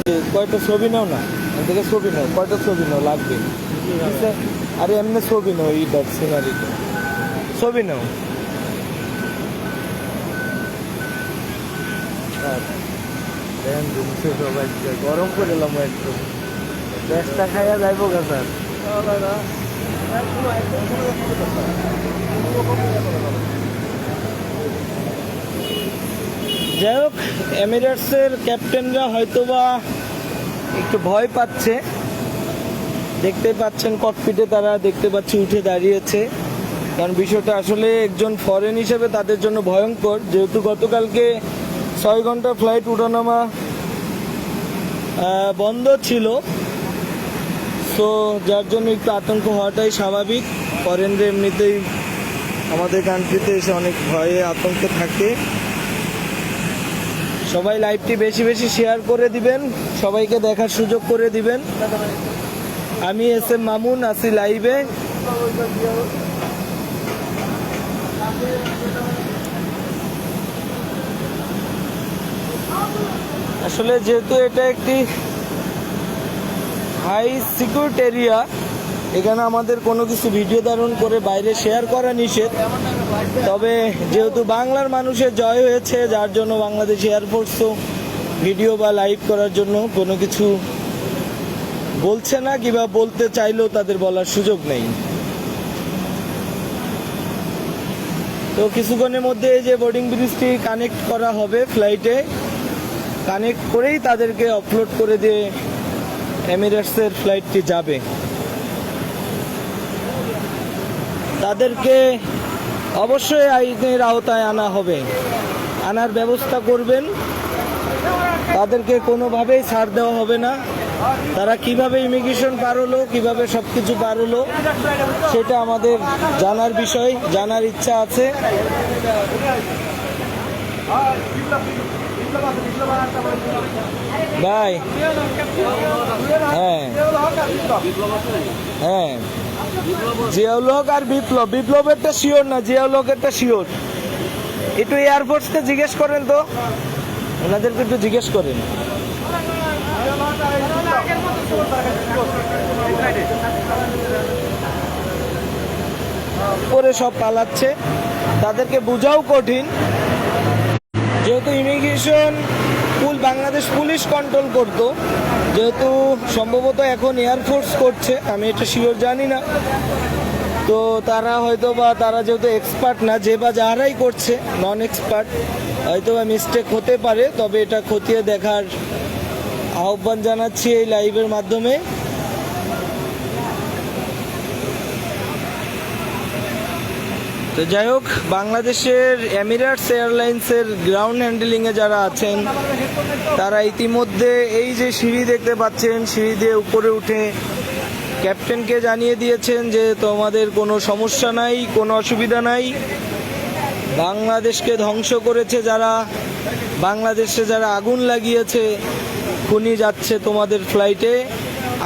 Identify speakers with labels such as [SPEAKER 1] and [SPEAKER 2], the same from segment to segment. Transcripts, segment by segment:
[SPEAKER 1] কয়টা ছবি নাও না, এদিকে ছবি নাও, কয়টা ছবি নাও লাগবে। আরে এমনি ছবি নাও, এই দেখ সিনারিটা, ছবি নাও। সবাই গরম করে এলাম একটু, গ্যাসটা খাইয়া যাইব গা স্যার। যাই হোক, এমিরেটসের ক্যাপ্টেনরা হয়তোবা একটু ভয় পাচ্ছে, দেখতে পাচ্ছেন ককপিটে তারা দেখতে পাচ্ছি উঠে দাঁড়িয়েছে। কারণ বিষয়টা আসলে একজন ফরেন হিসেবে তাদের জন্য ভয়ঙ্কর, যেহেতু গতকালকে 6 ঘন্টা ফ্লাইট উঠানামা বন্ধ ছিল, তো যার জন্য একটু আতঙ্ক হওয়াটাই স্বাভাবিক। ফরেনরা এমনিতেই আমাদের কান্ট্রিতে এসে অনেক ভয়ে আতঙ্কে থাকে। সবাই লাইভটি বেশি বেশি শেয়ার করে দিবেন, সবাইকে দেখার সুযোগ করে দিবেন। আমি SM মামুন আছি লাইভে। আসলে যেহেতু এটা একটি হাই সিকিউরিটি এরিয়া, এখানে আমাদের কোনো কিছু ভিডিও ধারণ করে বাইরে শেয়ার করা নিষেধ। তবে যেহেতু বাংলার মানুষের জয় হয়েছে, যার জন্য বাংলাদেশ এয়ারফোর্সও ভিডিও বা লাইভ করার জন্য কোনো কিছু বলছে না, কিংবা বলতে চাইলেও তাদের বলার সুযোগ নেই। তো কিছুক্ষণের মধ্যে এই যে বোর্ডিং ব্রিজটি কানেক্ট করা হবে, ফ্লাইটে কানেক্ট করেই তাদেরকে অপলোড করে দিয়ে এমিরেটসের ফ্লাইটটি যাবে। তাদেরকে অবশ্যই আইনের আওতায় আনা হবে, আনার ব্যবস্থা করবেন। তাদেরকে কোনোভাবেই ছাড় দেওয়া হবে না। তারা কিভাবে ইমিগ্রেশন পার হলো, কিভাবে সব কিছু পার হলো, সেটা আমাদের জানার বিষয়, জানার ইচ্ছা আছে। ভাই হ্যাঁ হ্যাঁ, জিয়াউল হক আর বিপ্লব, বিপ্লবেরটা শিওর না, জিয়াউল হকেরটা শিওর। একটু এয়ারফোর্সকে জিজ্ঞেস করেন তো, ওনাদেরকে একটু জিজ্ঞেস করেন। করে সব পালাচ্ছে, তাদেরকে বোঝাও কঠিন, যেহেতু ইমিগ্রেশন বাংলাদেশ পুলিশ কন্ট্রোল করতো, যেহেতু সম্ভবত এখন এয়ারফোর্স করছে, আমি এটা শিওর জানি না। তো তারা হয়তো বা তারা যেহেতু এক্সপার্ট না, যে বা যারাই করছে নন এক্সপার্ট, হয়তো বা মিস্টেক হতে পারে। তবে এটা খতিয়ে দেখার আহ্বান জানাচ্ছি এই লাইভের মাধ্যমে। তো যাই হোক, বাংলাদেশের এমিরেটস এয়ারলাইন্সের গ্রাউন্ড হ্যান্ডেলিংয়ে যারা আছেন, তারা ইতিমধ্যে এই যে সিঁড়ি দেখতে পাচ্ছেন, সিঁড়ি দিয়ে উপরে উঠে ক্যাপ্টেনকে জানিয়ে দিয়েছেন যে তোমাদের কোনো সমস্যা নাই, কোনো অসুবিধা নাই। বাংলাদেশকে ধ্বংস করেছে যারা, বাংলাদেশে যারা আগুন লাগিয়েছে, খুনি যাচ্ছে তোমাদের ফ্লাইটে,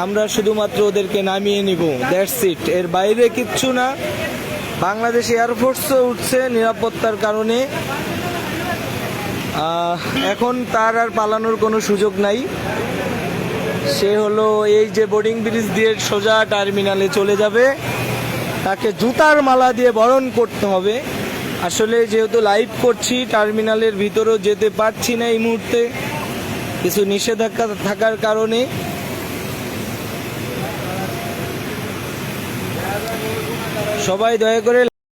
[SPEAKER 1] আমরা শুধুমাত্র ওদেরকে নামিয়ে নিব, দ্যাটস ইট, এর বাইরে কিচ্ছু না। বাংলাদেশ এয়ারফোর্সও উঠছে নিরাপত্তার কারণে। এখন তার আর পালানোর কোনো সুযোগ নাই। সে হলো এই যে বোর্ডিং ব্রিজ দিয়ে সোজা টার্মিনালে চলে যাবে, তাকে জুতার মালা দিয়ে বরণ করতে হবে। আসলে যেহেতু লাইভ করছি, টার্মিনালের ভিতরেও যেতে পারছি না এই মুহূর্তে কিছু নিষেধাজ্ঞা থাকার কারণে। সবাই দয়া করে